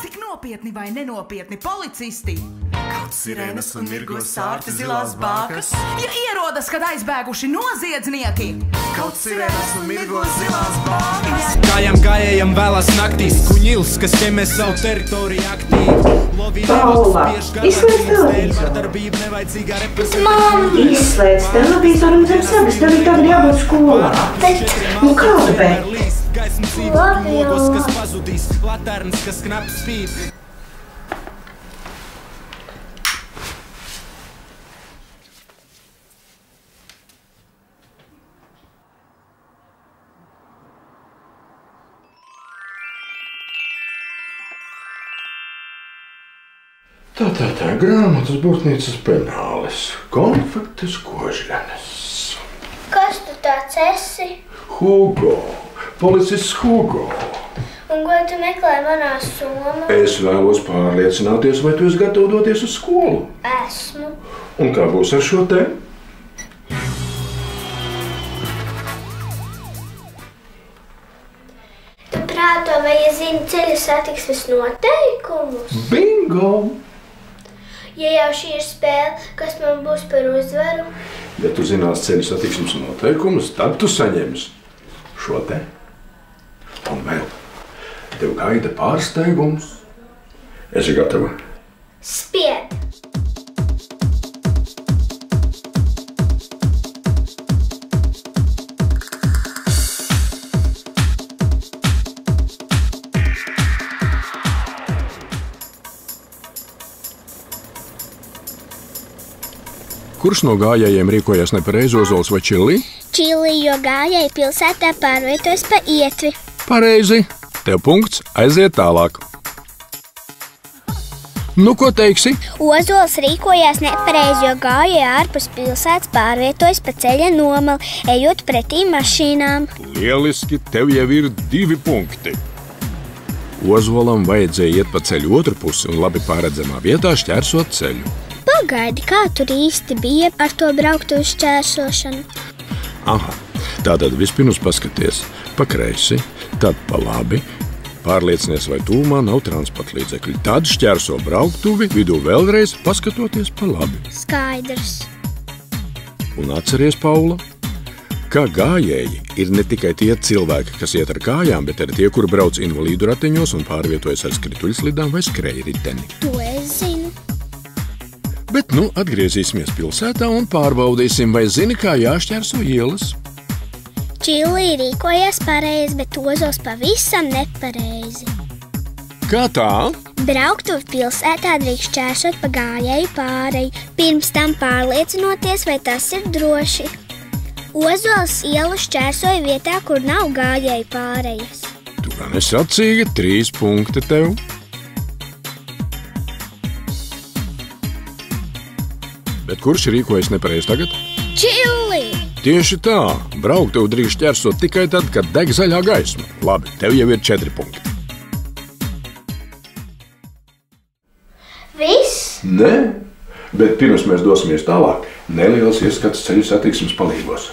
Cik nopietni vai nenopietni policisti? Kaut sirēnas un mirgos sārti zilās bākas. Ja ierodas, kad aizbēguši noziedznieki. Kaut sirēnas un mirgos zilās bākas. Gājējam vēlās naktīs, kuņils, kas ķemē savu teritoriju aktīvi. Paula, izslēdz televizoru. Mam, izslēdz televizoru un zem segas, tev tagad jābūt skolā. Nu kāda bet? Labi jau. Kas pazudīs, laternas, kas knapi spīd. Tā, grāmatas, būtnīcas, penālis, konfektes, kožļanes. Kas tu tāds esi? Hugo, policists Hugo. Un ko tu meklē manā somā? Es vēlos pārliecināties, vai tu esi gatava doties uz skolu. Esmu. Un kā būs ar šo te? Tu prāto, vai es zinu ceļa satiksmes noteikumus? Bingo! Ja jau šī ir spēle, kas man būs par uzvaru? Ja tu zinās ceļa satiksmes noteikumus, tad tu saņemsi šo te. Un vēl, tev gaida pārsteigums. Esi gatava? Spied! Kurš no gājējiem rīkojās nepareizi, Ozols vai Čilli? Čilli, jo gājēji pilsētā pārvietojas pa ietvi. Pareizi. Tev punkts, aiziet tālāk. Nu, ko teiksi? Ozols rīkojās nepareizi, jo gājēji ārpus pilsētas pārvietojas pa ceļa nomalu, ejot pretī mašīnām. Lieliski, tev jau ir 2 punkti. Ozolam vajadzēja iet pa ceļu otru pusi un labi pārredzamā vietā šķērsot ceļu. Pagaidi, kā tur īsti bija ar to brauktuvi šķērsošanu? Aha, tātad vispirms paskaties pa kreisi, tad pa labi, pārliecinies, vai tūmā nav transporta līdzekļi. Tad šķērso brauktuvi, vidū vēlreiz paskatoties pa labi. Skaidrs. Un atceries, Paula, ka gājēji ir ne tikai tie cilvēki, kas iet ar kājām, bet arī tie, kuri brauc invalīdu ratiņos un pārvietojas ar skrituļslidām vai skrējriteni. To es zinu. Bet nu atgriezīsimies pilsētā un pārbaudīsim, vai zini, kā jāšķērso ielas. Čilli rīkojās pareizi, bet Ozols pavisam nepareizi. Kā tā? Brauktuvi pilsētā drīkst šķērsot pa gājēju pāreju, pirms tam pārliecinoties, vai tas ir droši. Ozols ielu šķērsoja vietā, kur nav gājēju pārejas. Tu gan esi sacīga, 3 punkti tev. Bet kurš rīkojas nepareizi tagad? Čilli! Tieši tā. Brauktuvi drīkst šķērsot tikai tad, kad deg zaļā gaisma. Labi, tev jau ir 4 punkti. Viss? Nē, bet pirms mēs dosimies tālāk, neliels ieskats ceļu satiksmes palīgos.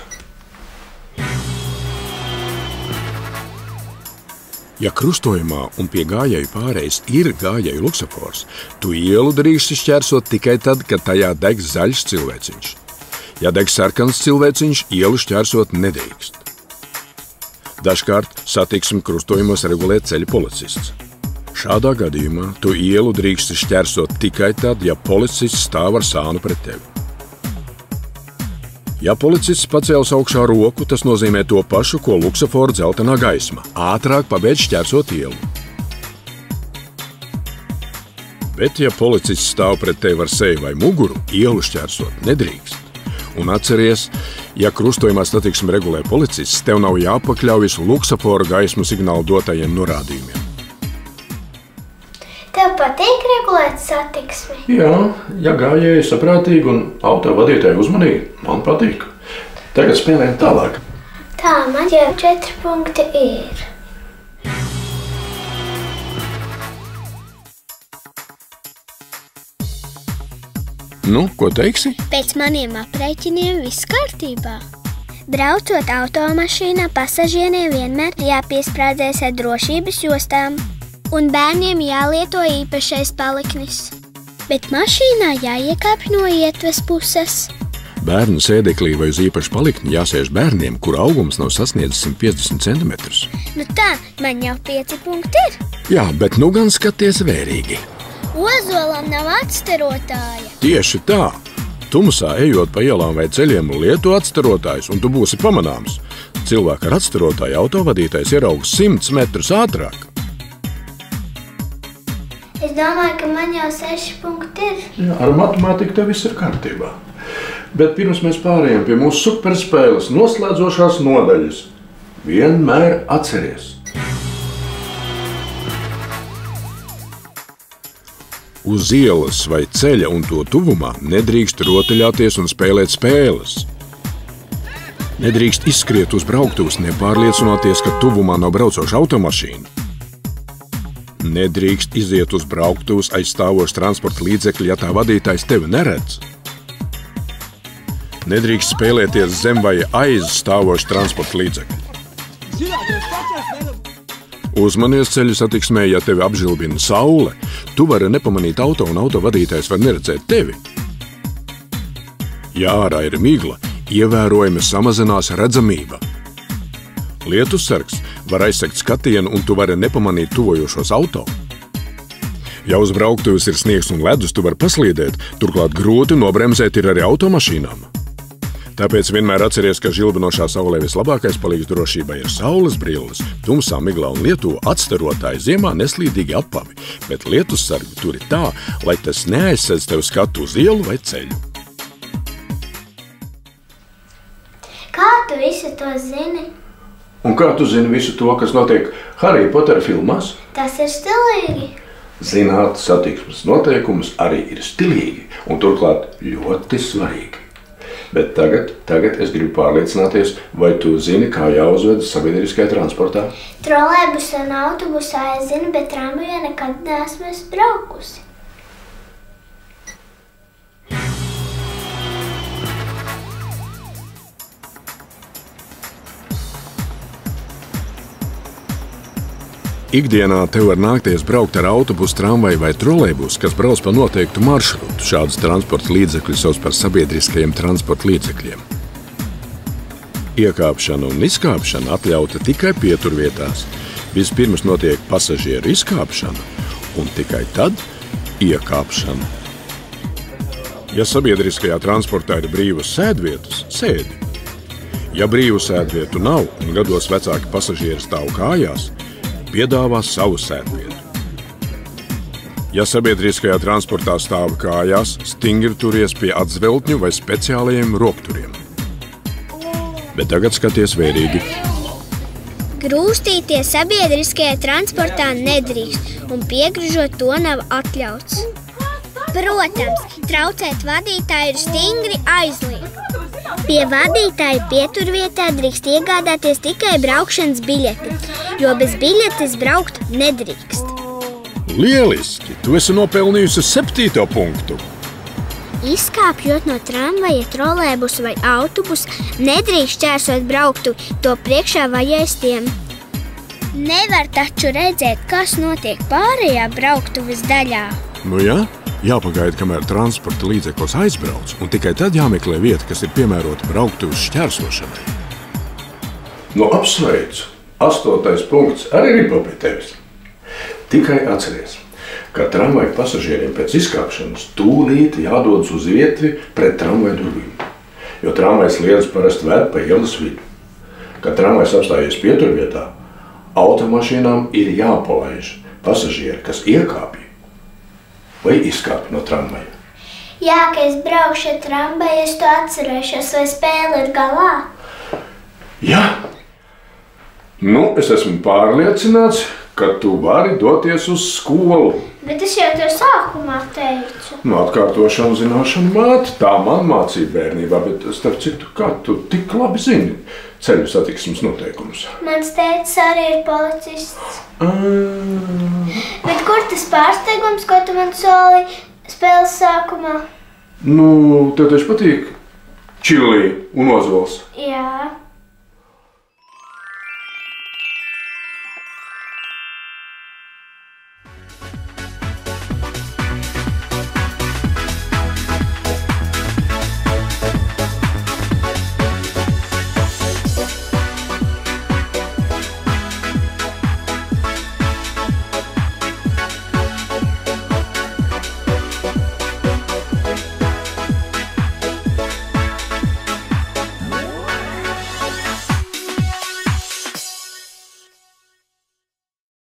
Ja krustojumā un pie gājēju pārejas ir gājēju luksofors, tu ielu drīksti šķērsot tikai tad, kad tajā deg zaļš cilvēciņš. Ja deg sarkans cilvēciņš, ielu šķērsot nedrīkst. Dažkārt satiksmi krustojumos regulē ceļa policists. Šādā gadījumā tu ielu drīksti šķērsot tikai tad, ja policists stāv ar sānu pret tevi. Ja policists pacēlis augšā roku, tas nozīmē to pašu, ko luksofora dzeltenā gaisma. Ātrāk pabeidz šķērsot ielu. Bet, ja policists stāv pret tevi ar seju vai muguru, ielu šķērsot nedrīkst. Un atceries, ja krustojumā satiksmi regulē policists, tev nav jāpakļaujas luksofora gaismu signālu dotajiem norādījumiem. Tev patīk regulēt satiksmi? Jā, ja gājēji saprātīgi un auto vadītāji uzmanīgi, man patīk. Tagad spēlējam tālāk. Tā, man jau 4 punkti ir. Nu, ko teiksi? Pēc maniem aprēķiniem viss kārtībā. Braucot automašīnā, pasažieriem vienmēr jāpiesprādzēs ar drošības jostām. Un bērniem jālieto īpašais paliknis. Bet mašīnā jāiekāpj no ietves puses. Bērnu sēdeklī vai uz īpašu palikni jāsēž bērniem, kura augums nav sasniedzis 150 cm. Nu tā, man jau 5 punkti ir. Jā, bet nu gan skaties vērīgi. Ozolam nav atstarotāja. Tieši tā. Tumsā ejot pa ielām vai ceļiem lieto atstarotājs, un tu būsi pamanāms. Cilvēku ar atstarotāju autovadītājs ieraugs 100 metrus ātrāk. Es domāju, ka man jau 6 punkti ir. Jā, ar matemātiku tev viss ir kārtībā. Bet pirms mēs pārējām pie mūsu superspēles noslēdzošās nodaļas, vienmēr atceries. Uz ielas vai ceļa un to tuvumā nedrīkst rotaļāties un spēlēt spēles. Nedrīkst izskriet uz brauktuvas, nepārliecinoties, ka tuvumā nav braucoša automašīna. Nedrīkst iziet uz brauktuvas aiz stāvoša transporta līdzekļa, ja tā vadītājs tevi neredz. Nedrīkst spēlēties zem vai aiz stāvoša transporta līdzekļa. Uzmanies ceļu satiksmē, ja tevi apžilbina saule, tu vari nepamanīt auto un autovadītājs var neredzēt tevi. Ja ārā ir migla, ievērojami samazinās redzamība. Lietussargs var aizsegt skatienu un tu vari nepamanīt tuvojošos auto. Ja uz brauktuves ir sniegs un ledus, tu vari paslīdēt, turklāt grūti nobremzēt ir arī automašīnām. Tāpēc vienmēr atceries, ka žilbinošā saulē vislabākais palīgs drošībai ir saules brilles, tumsā, miglā un lietu atstarotāji ziemā neslīdīgi apavi, bet lietussargi turi tā, lai tas neaizsedz tev skatu uz ielu vai ceļu. Kā tu visu to zini? Un kā tu zini visu to, kas notiek Harry Potter filmās? Tas ir stilīgi. Zināt satiksmes noteikumus arī ir stilīgi un turklāt ļoti svarīgi. Bet tagad es gribu pārliecināties, vai tu zini, kā jāuzvedas sabiedriskajā transportā? Trolejbusā un autobusā es zinu, bet tramvajā nekad neesmu braukusi. Ikdienā tev var nākties braukt ar autobusu, tramvaju vai trolejbusu, kas brauc pa noteiktu maršrutu. Šādas transporta līdzekļus sauc par sabiedriskajiem transporta līdzekļiem. Iekāpšana un izkāpšana atļauta tikai pieturvietās. Vispirms notiek pasažieru izkāpšana un tikai tad iekāpšana. Ja sabiedriskajā transportā ir brīvas sēdvietas, sēdi. Ja brīvu sēdvietu nav un gados vecāki pasažieri stāv kājās, piedāvā savu sēdvietu. Ja sabiedriskajā transportā stāv kājās, stingri turies pie atzveltņu vai speciālajiem rokturiem. Bet tagad skaties vērīgi. Grūstīties sabiedriskajā transportā nedrīkst, un piegružot to nav atļauts. Protams, traucēt vadītāju ir stingri aizliegts. Pie vadītāja pieturvietā drīkst iegādāties tikai braukšanas biļeti, jo bez biļetes braukt nedrīkst. Lieliski! Tu esi nopelnījusi 7. punktu. Izkāpjot no tramvaja, trolejbusa vai autobusa, nedrīkst šķērsot brauktuvi, to priekšā vajēstiem. Nevar taču redzēt, kas notiek pārējā brauktuves daļā. Nu jā? Jāpagaida, kamēr transporta līdzeklis aizbrauc, un tikai tad jāmeklē vieta, kas ir piemērota brauktuves šķērsošanai. Nu, apsveicu! 8. punkts arī ir pie tevis. Tikai atceries, ka tramvaja pasažieriem pēc izkāpšanas tūlīt jādodas uz ietvi pret tramvaja durvīm, jo tramvajs sliedus parasti ved pa ielas vidu. Kad tramvajs apstājies pieturvietā, automašīnām ir jāpalaiž pasažieri, kas iekāpja vai izkāpj no tramvaja. Jā, ka es braukšu ar tramvaju, es to atcerēšos, vai spēle ir galā? Jā. Nu, es esmu pārliecināts, ka tu vari doties uz skolu. Bet es jau tev sākumā teicu. Nu, atkārtošana zināšana māte, tā man mācīja bērnībā, bet starp citu, kā tu tik labi zini ceļu satiksmes noteikumus? Mans tētis arī ir policists. Bet kur tas pārsteigums, ko tu man solīji spēles sākumā? Nu, tev taču patīk čili un ozols. Jā.